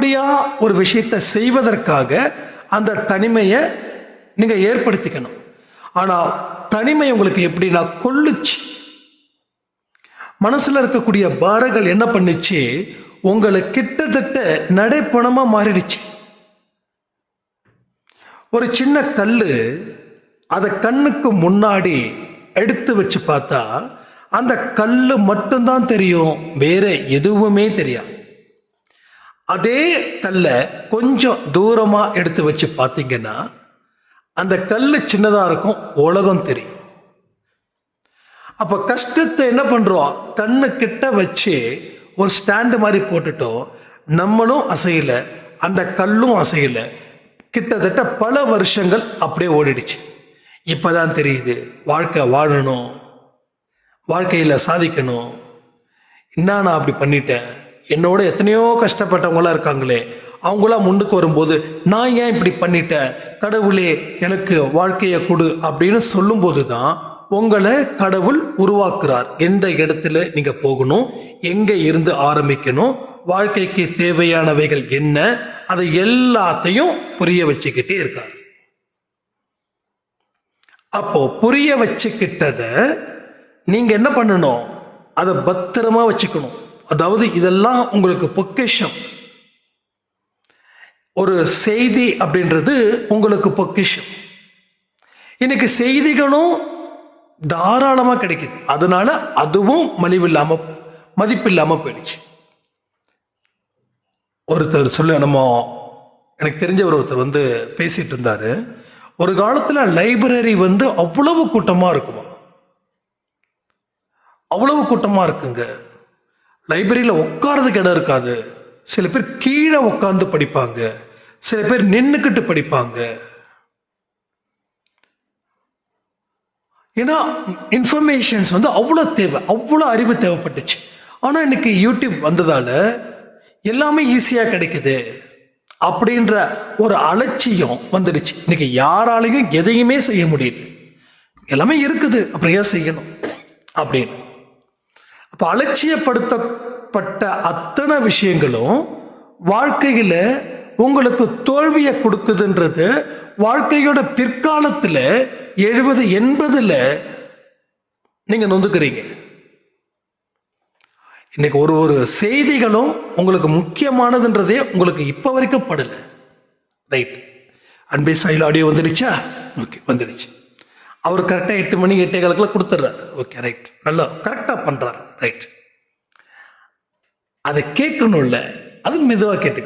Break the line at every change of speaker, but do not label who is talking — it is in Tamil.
நல்லபடியாக ஒரு விஷயத்தை செய்வதற்காக அந்த தனிமையை நீங்கள் ஏற்படுத்திக்கணும். ஆனால் தனிமை உங்களுக்கு எப்படின்னா கொள்ளுச்சு. மனசில் இருக்கக்கூடிய பாரங்கள் என்ன பண்ணிச்சு, உங்களை கிட்டத்தட்ட நடைப்பணமாக மாறிடுச்சு. ஒரு சின்ன கல் அதை கண்ணுக்கு முன்னாடி எடுத்து வச்சு பார்த்தா அந்த கல் மட்டும்தான் தெரியும், வேற எதுவுமே தெரியாது. அதே கல்லை கொஞ்சம் தூரமாக எடுத்து வச்சு பார்த்தீங்கன்னா அந்த கல் சின்னதாக இருக்கும், உலகம் தெரியும். அப்போ கஷ்டத்தை என்ன பண்ணுறோம், கண்ணு கிட்ட வச்சு ஒரு ஸ்டாண்டு மாதிரி போட்டுட்டோம். நம்மளும் அசையலை, அந்த கல்லும் அசையலை. கிட்டத்தட்ட பல வருஷங்கள் அப்படியே ஓடிடுச்சு. இப்போ தான் தெரியுது, வாழ்க்கை வாழணும், வாழ்க்கையில் சாதிக்கணும். என்ன நான் அப்படி பண்ணிட்டேன், என்னோட எத்தனையோ கஷ்டப்பட்டவங்களாம் இருக்காங்களே, அவங்களாம் முன்னுக்கு வரும்போது நான் ஏன் இப்படி பண்ணிட்டேன், கடவுளே எனக்கு வாழ்க்கையை கொடு அப்படின்னு சொல்லும்போது தான் உங்களை கடவுள் உருவாக்குறார். எந்த இடத்துல நீங்கள் போகணும், எங்கே இருந்து ஆரம்பிக்கணும், வாழ்க்கைக்கு தேவையானவைகள் என்ன, அதை எல்லாத்தையும் புரிய வச்சுக்கிட்டே இருக்கார். அப்போ புரிய வச்சுக்கிட்டத நீங்க என்ன பண்ணணும், அதை பத்திரமா வச்சுக்கணும். அதாவது இதெல்லாம் உங்களுக்கு பொக்கிஷம். ஒரு செய்தி அப்படின்றது உங்களுக்கு பொக்கிஷம். இன்னைக்கு செய்திகளும் தாராளமா கிடைக்குது, அதனால அதுவும் மதிப்பில்லாம போயிடுச்சு. ஒருத்தர் எனக்கு தெரிஞ்சவர் ஒருத்தர் பேசிட்டு இருந்தாரு. ஒரு காலத்துல லைப்ரரி அவ்வளவு கூட்டமா இருக்குமா, அவ்வளவு கூட்டமா இருக்குங்க. லைப்ரரியில உட்கார்றதுக்கு இடம் இருக்காது. சில பேர் கீழே உட்கார்ந்து படிப்பாங்க, சில பேர் நின்னுக்கிட்டு படிப்பாங்க. ஏன்னா இன்ஃபர்மேஷன்ஸ் அவ்வளோ தேவை, அவ்வளோ அறிவு தேவைப்பட்டுச்சு. ஆனால் இன்னைக்கு யூடியூப் வந்ததால எல்லாமே ஈஸியாக கிடைக்குது அப்படின்ற ஒரு அலட்சியம் வந்துடுச்சு. இன்னைக்கு யாராலையும் எதையுமே செய்ய முடியுது, எல்லாமே இருக்குது, அப்புறம் ஏன் செய்யணும் அப்படின்னு. அப்போ அலட்சியப்படுத்தப்பட்ட அத்தனை விஷயங்களும் வாழ்க்கையில் உங்களுக்கு தோல்வியை கொடுக்குதுன்றது வாழ்க்கையோட பிற்காலத்தில் 70, 80 நீங்க நொந்துக்கிறீங்க. இன்னைக்கு ஒரு செய்திகளும் உங்களுக்கு முக்கியமானதுன்றதே உங்களுக்கு இப்போ வரைக்கும் படல. ரைட், அன்பே சாயில் ஆடியோ வந்துடுச்சா? ஓகே, வந்துடுச்சு. அவர் கரெக்டாக 8 மணி 8:15 கொடுத்துட்றாரு. ஓகே, ரைட், நல்லா கரெக்டாக பண்ணுறாரு. ரைட், அதை கேட்கணும்ல, அது மெதுவாக கேட்டு